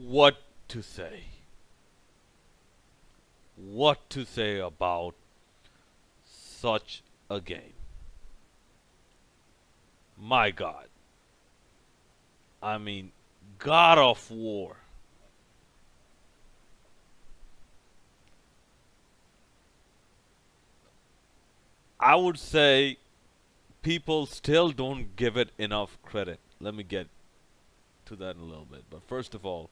what to say. What to say about such a game. My God. I mean, God of War. I would say people still don't give it enough credit. Let me get to that in a little bit. But first of all,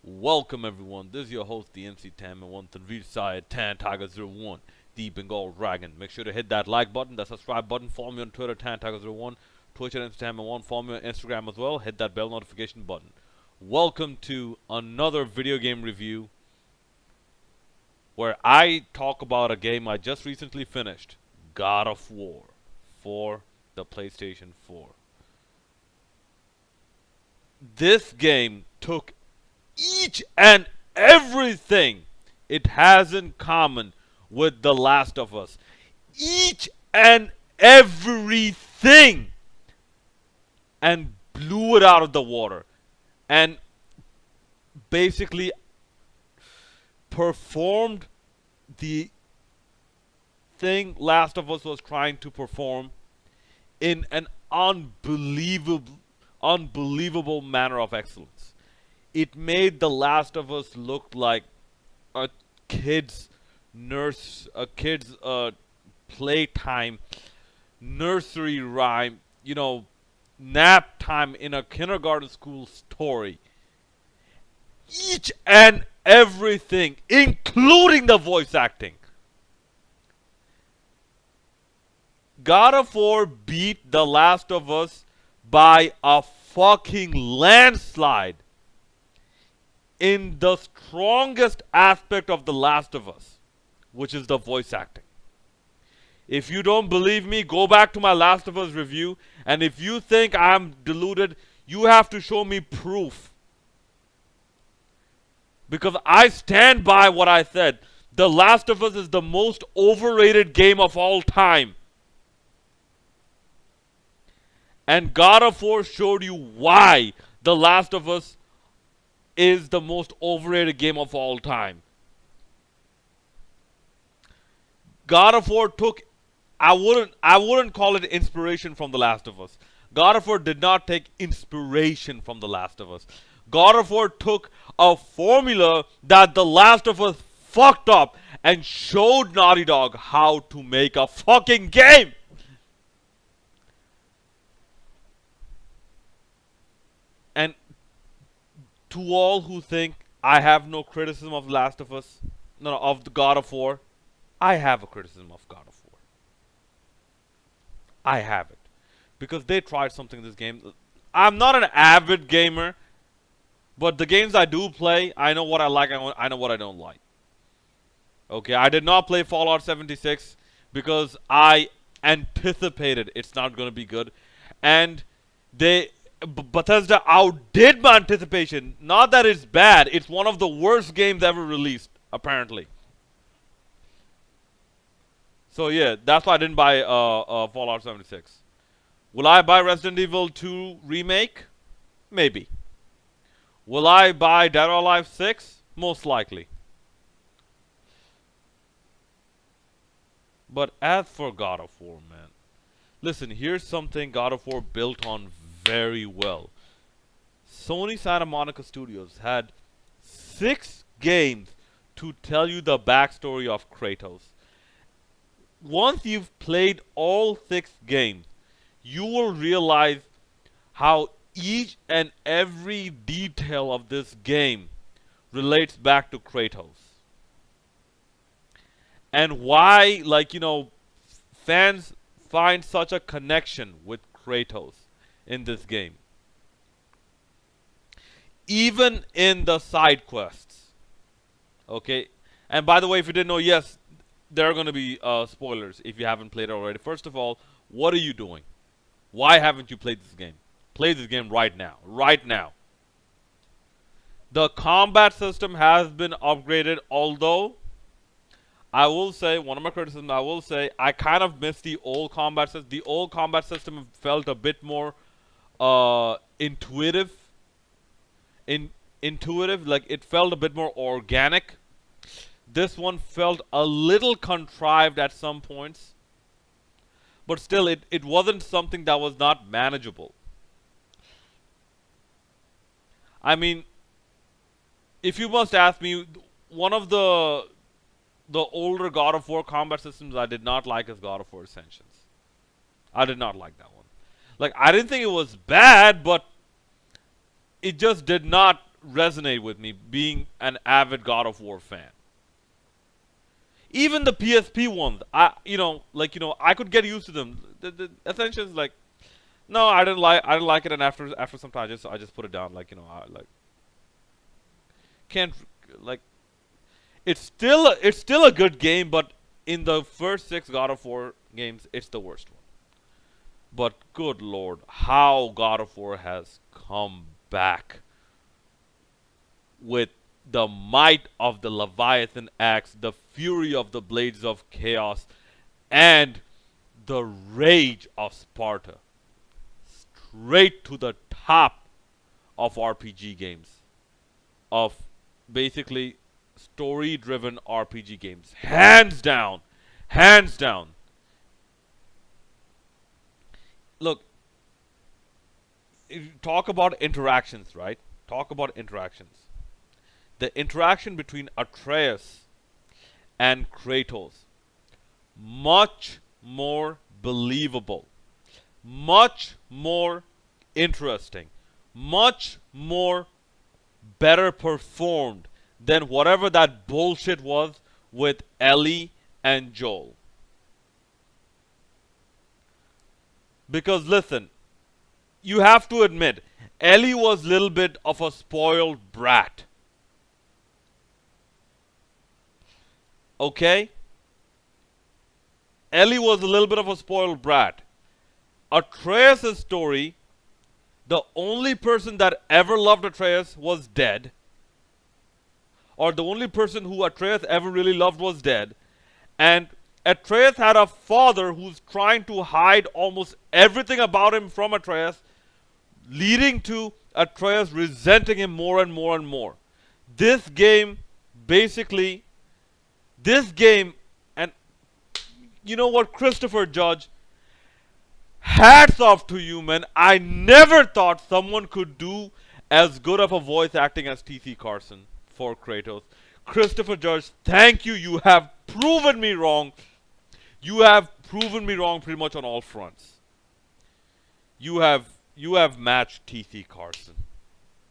welcome everyone. This is your host, the MC Tam, and one Tanveer Syed, Tan Tiger 01, the Bengal Dragon. Make sure to hit that like button, that subscribe button, follow me on Twitter, Tan Tiger 01, Twitch and Instagram, and follow me on Instagram as well. Hit that bell notification button. Welcome to another video game review where I talk about a game I just recently finished, God of War, for the PlayStation 4. This game took each and everything it has in common with The Last of Us. Each and everything. And blew it out of the water. And basically performed the thing Last of Us was trying to perform in an unbelievable manner of excellence. It made The Last of Us look like a kid's a kid's playtime, nursery rhyme, nap time in a kindergarten school story. Each and everything, including the voice acting. God of War beat The Last of Us by a fucking landslide in the strongest aspect of The Last of Us, which is the voice acting. If you don't believe me, go back to my Last of Us review, and if you think I'm deluded, you have to show me proof. Because I stand by what I said. The Last of Us is the most overrated game of all time. And God of War showed you why The Last of Us is the most overrated game of all time. God of War took I wouldn't call it inspiration from The Last of Us. God of War did not take inspiration from The Last of Us. God of War took a formula that The Last of Us fucked up and showed Naughty Dog how to make a fucking game. And to all who think I have no criticism of The Last of Us, no, of the God of War, I have a criticism of God of War. I have it. Because they tried something in this game. I'm not an avid gamer, but the games I do play, I know what I like, I know what I don't like. Okay, I did not play Fallout 76 because I anticipated it's not going to be good. And Bethesda outdid my anticipation. Not that it's bad, it's one of the worst games ever released, apparently. So yeah, that's why I didn't buy Fallout 76. Will I buy Resident Evil 2 Remake? Maybe. Will I buy Dead or Alive 6? Most likely. But as for God of War, man. Listen, here's something God of War built on very well. Sony Santa Monica Studios had 6 games to tell you the backstory of Kratos. Once you've played all 6 games, you will realize how each and every detail of this game relates back to Kratos. And why, fans find such a connection with Kratos in this game. Even in the side quests. Okay? And by the way, if you didn't know, yes, there are going to be spoilers if you haven't played it already. First of all, what are you doing? Why haven't you played this game? Play this game right now. Right now. The combat system has been upgraded, although I will say, one of my criticisms, I kind of miss the old combat system. The old combat system felt a bit more intuitive. intuitive, like it felt a bit more organic. This one felt a little contrived at some points, but still it wasn't something that was not manageable. I mean, if you must ask me, one of the older God of War combat systems I did not like is God of War Ascensions. I did not like that one. Like, I didn't think it was bad, but it just did not resonate with me being an avid God of War fan. Even the PSP ones, I could get used to them. The Ascensions, like, no, I didn't like it, and after some time, I just put it down. Like, I like can't like it's still a good game, but in the first 6 God of War games, it's the worst one. But good lord, how God of War has come back with the might of the Leviathan axe, the fury of the blades of chaos, and the rage of Sparta. Straight to the top of RPG games. Of basically story driven RPG games. Hands down. Hands down. Look, talk about interactions, right? Talk about interactions. The interaction between Atreus and Kratos, much more believable, much more interesting, much more better performed than whatever that bullshit was with Ellie and Joel. Because listen, you have to admit, Ellie was a little bit of a spoiled brat. Okay? Ellie was a little bit of a spoiled brat. Atreus' story, the only person that ever loved Atreus was dead. Or the only person who Atreus ever really loved was dead. And Atreus had a father who's trying to hide almost everything about him from Atreus, leading to Atreus resenting him more and more and more. This game, basically, and you know what, Christopher Judge, hats off to you, man. I never thought someone could do as good of a voice acting as T.C. Carson for Kratos. Christopher Judge, thank you. You have proven me wrong. You have proven me wrong pretty much on all fronts. You have matched T.C. Carson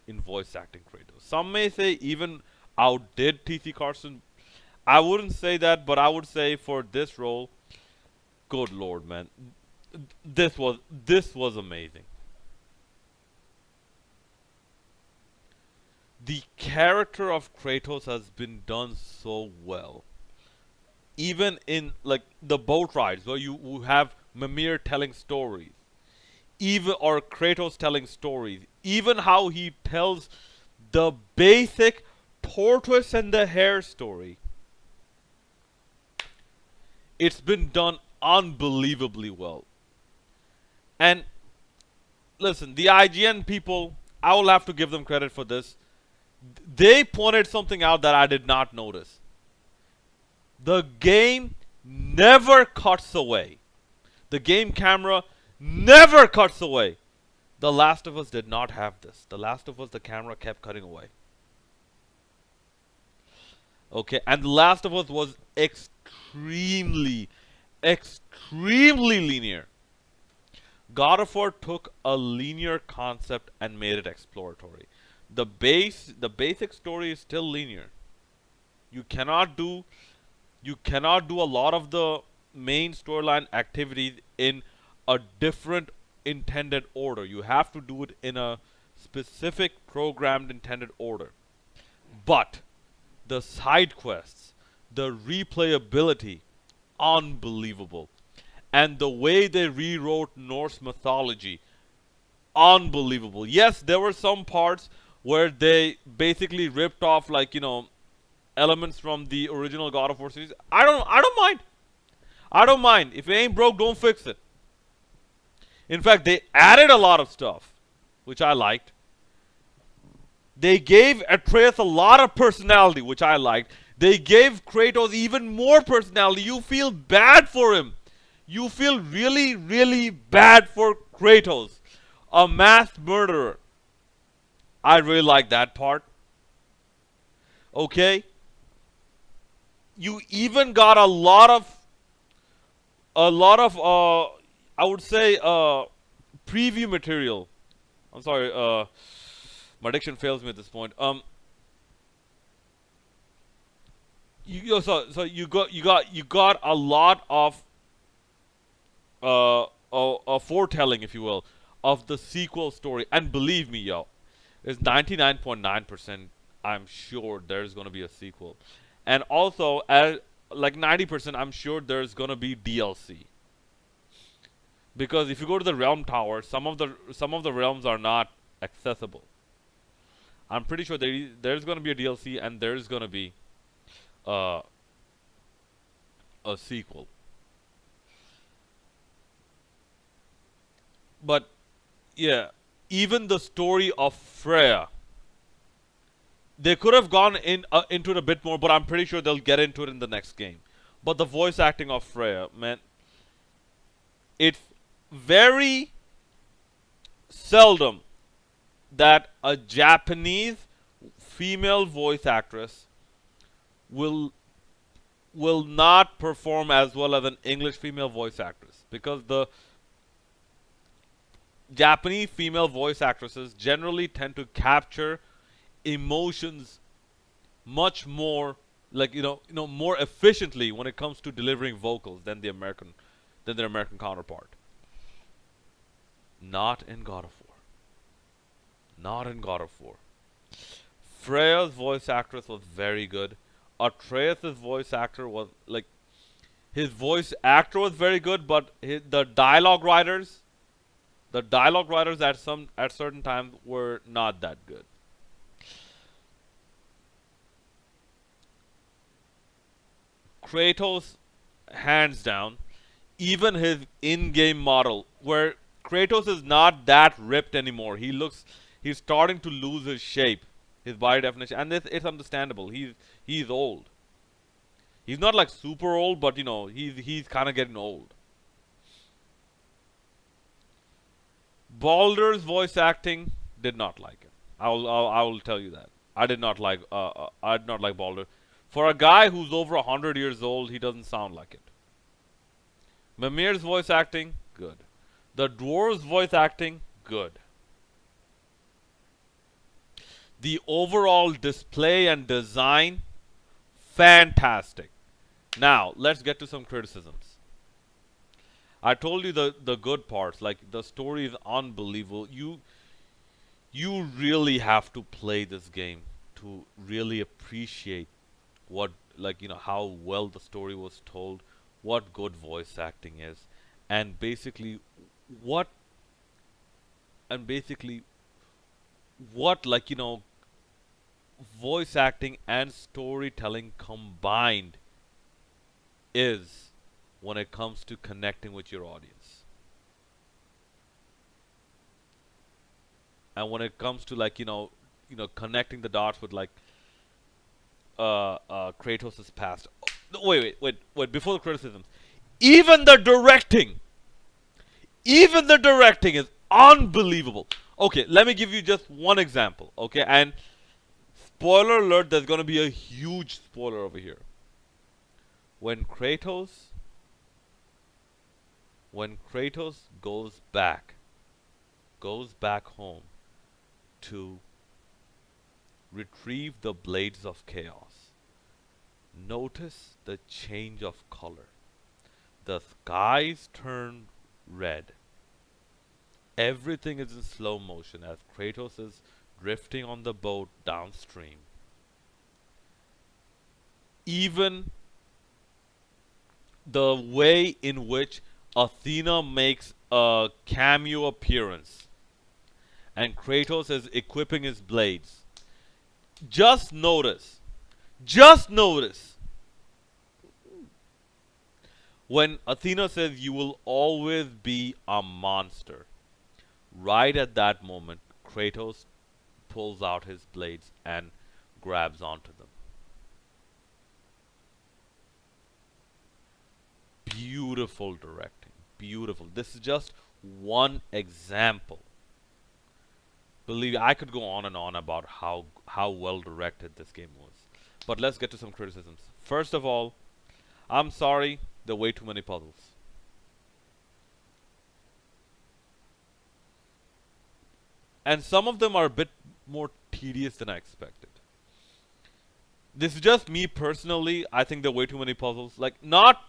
in voice acting Kratos. Some may say even outdid T.C. Carson. I wouldn't say that, but I would say for this role, good lord, man, this was amazing. The character of Kratos has been done so well. Even in like the boat rides where you have Mimir telling stories, even or Kratos telling stories, even how he tells the basic tortoise and the hare story. It's been done unbelievably well. And listen, the IGN people, I will have to give them credit for this. They pointed something out that I did not notice. The game never cuts away. The game camera never cuts away. The Last of Us did not have this. The Last of Us, the camera kept cutting away. Okay, and The Last of Us was extremely linear. God of War took a linear concept and made it exploratory. The basic story is still linear. You cannot do a lot of the main storyline activities in a different intended order. You have to do it in a specific programmed intended order. But the side quests, the replayability, unbelievable. And the way they rewrote Norse mythology, unbelievable. Yes, there were some parts where they basically ripped off elements from the original God of War series. I don't mind. I don't mind. If it ain't broke, don't fix it. In fact, they added a lot of stuff, which I liked. They gave Atreus a lot of personality, which I liked. They gave Kratos even more personality. You feel bad for him. You feel really, really bad for Kratos, a mass murderer. I really like that part. Okay? You even got a lot of I would say preview material. I'm sorry, my diction fails me at this point. So you got a lot of foretelling, if you will, of the sequel story. And believe me, yo, it's 99.9%. I'm sure there's gonna be a sequel, and also as like 90%, I'm sure there's gonna be DLC. Because if you go to the realm tower, some of the realms are not accessible. I'm pretty sure there's gonna be a DLC and there's gonna be uh, a sequel. But yeah, even the story of Freya, they could have gone into it a bit more, but I'm pretty sure they'll get into it in the next game. But the voice acting of Freya, man, it's very seldom that a Japanese female voice actress will will not perform as well as an English female voice actress, because the Japanese female voice actresses generally tend to capture emotions much more, like more efficiently when it comes to delivering vocals than their American counterpart. Not in God of War. Not in God of War. Freya's voice actress was very good. Atreus' voice actor was like his voice actor was very good, but the dialogue writers at certain times were not that good. Kratos, hands down, even his in-game model, where Kratos is not that ripped anymore. He's starting to lose his shape, his body definition, and it's understandable. He's old. He's not like super old, but he's kind of getting old. Baldur's voice acting, did not like it. I will tell you that. I did not like Baldur. For a guy who's over 100 years old, he doesn't sound like it. Mimir's voice acting, good. The dwarves voice acting, good. The overall display and design, fantastic. Now, let's get to some criticisms. I told you the good parts, like the story is unbelievable. You really have to play this game to really appreciate what, how well the story was told, what good voice acting is, and what basically what, voice acting and storytelling combined is when it comes to connecting with your audience. And when it comes to, connecting the dots with, Kratos' past. Oh, wait, before the criticisms. Even the directing, even the directing is unbelievable. Okay, let me give you just one example, okay? And spoiler alert, there's going to be a huge spoiler over here. When Kratos goes back home to retrieve the blades of chaos. Notice the change of color. The skies turn red. Everything is in slow motion as Kratos is drifting on the boat downstream. Even the way in which Athena makes a cameo appearance and Kratos is equipping his blades. Just notice. Just notice. When Athena says you will always be a monster, right at that moment, Kratos pulls out his blades and grabs onto them. Beautiful directing. Beautiful. This is just one example. Believe me, I could go on and on about how well directed this game was. But let's get to some criticisms. First of all, I'm sorry, there are way too many puzzles. And some of them are a bit more tedious than I expected. This is just me personally. I think there are way too many puzzles. Like not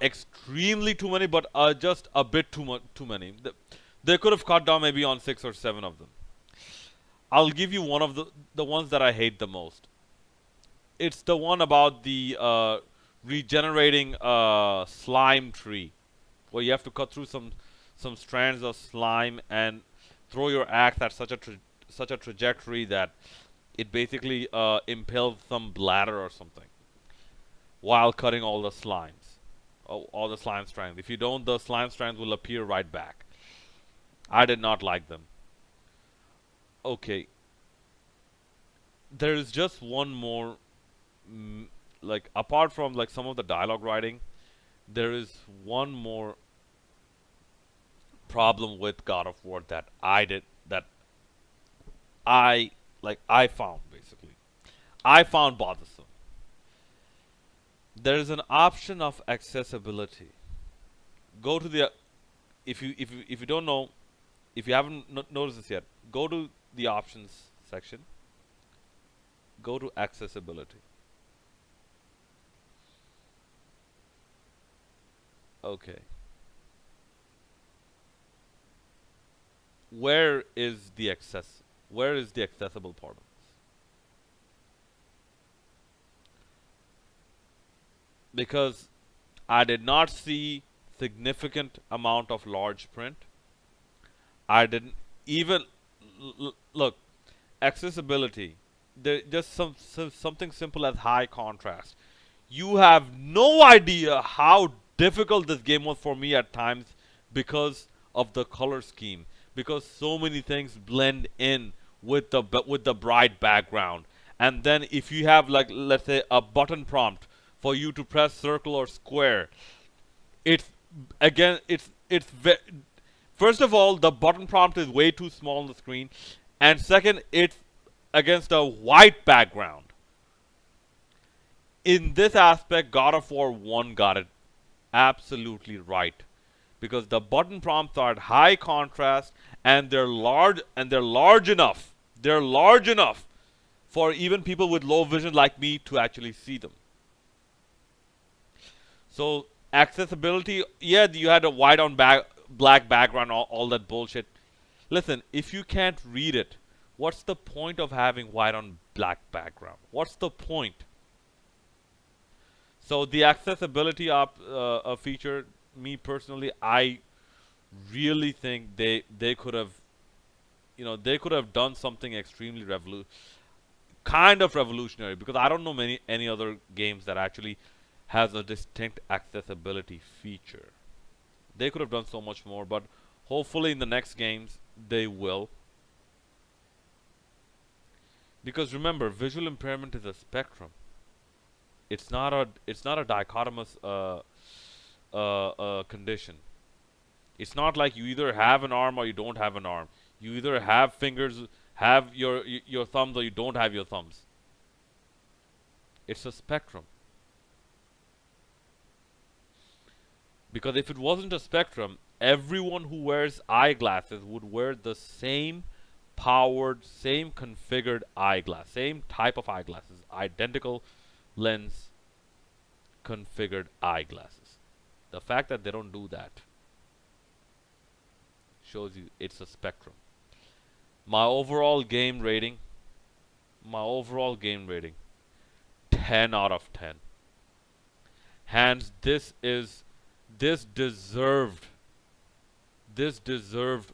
extremely too many, but just a bit too many. They could have cut down maybe on 6 or 7 of them. I'll give you one of the ones that I hate the most. It's the one about the regenerating slime tree, where you have to cut through some strands of slime and throw your axe at such a trajectory that it basically impels some bladder or something while cutting all the slimes, all the slime strands. If you don't, the slime strands will appear right back. I did not like them. Okay, there is just one more, like apart from like some of the dialogue writing, there is one more problem with God of War that I found basically. I found bothersome. There is an option of accessibility. Go to the if you don't know, if you haven't noticed this yet, go to the options section. Go to accessibility. Okay. Where is the accessible part of this? Because I did not see significant amount of large print. I didn't even look accessibility. There just something simple as high contrast. You have no idea how difficult this game was for me at times because of the color scheme. Because so many things blend in with the bright background. And then if you have like let's say a button prompt for you to press circle or square, it's again first of all the button prompt is way too small on the screen, and second it's against a white background. In this aspect, God of War 1 got it absolutely right, because the button prompts are at high contrast and they're large enough. They're large enough for even people with low vision like me to actually see them. So accessibility, yeah, you had a white on black background, all that bullshit. Listen, if you can't read it, what's the point of having white on black background? What's the point? So the accessibility feature, me personally, I really think they could have, they could have done something extremely kind of revolutionary, because I don't know any other games that actually has a distinct accessibility feature. They could have done so much more, but hopefully in the next games they will. Because remember, visual impairment is a spectrum. It's not a dichotomous condition. It's not like you either have an arm or you don't have an arm. You either have fingers, have your thumbs, or you don't have your thumbs. It's a spectrum. Because if it wasn't a spectrum, everyone who wears eyeglasses would wear the same powered, same configured eyeglass, same type of eyeglasses, identical lens configured eyeglasses. The fact that they don't do that shows you it's a spectrum. My overall game rating, my overall game rating, 10 out of 10. Hands, this deserved, this deserved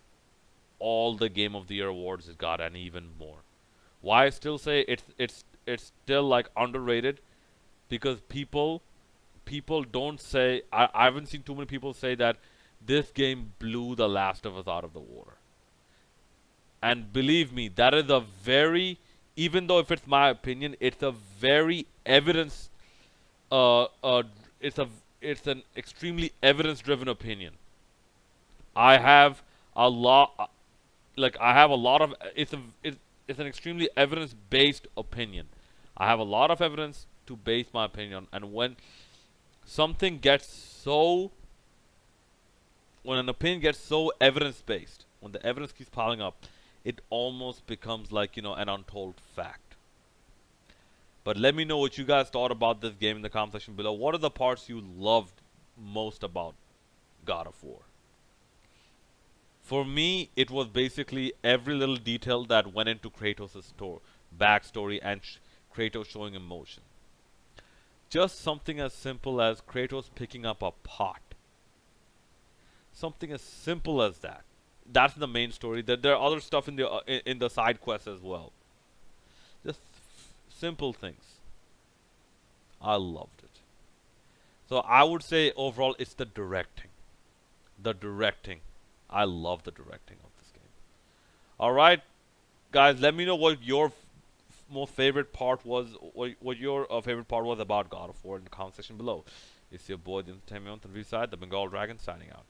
all the Game of the Year awards it got and even more. Why I still say it's still like underrated, because people don't say, I haven't seen too many people say that this game blew The Last of Us out of the water. 10 out of 10. Hands, this deserved, this deserved all the Game of the Year awards it got and even more. Why I still say it's still like underrated, because people don't say, I haven't seen too many people say that this game blew The Last of Us out of the water. 10 out of 10. This game blew The Last of Us out of the water. And believe me, that is a very, even though if it's my opinion, it's a very evidence, uh, uh, it's a, it's an extremely evidence-driven opinion. I have a lot, like I have a lot of, it's an extremely evidence-based opinion. I have a lot of evidence to base my opinion on, and when something gets so, when an opinion gets so evidence-based, when the evidence keeps piling up, it almost becomes like, an untold fact. But let me know what you guys thought about this game in the comment section below. What are the parts you loved most about God of War? For me, it was basically every little detail that went into Kratos' backstory and Kratos showing emotion. Just something as simple as Kratos picking up a pot. Something as simple as that. That's the main story. There are other stuff in the side quests as well. Just simple things. I loved it. So I would say overall it's the directing. The directing. I love the directing of this game. Alright, guys, let me know what your most favorite part was, what your favorite part was about God of War in the comment section below. It's your boy, the Entertainment on the Review Side, the Bengal Dragon, signing out.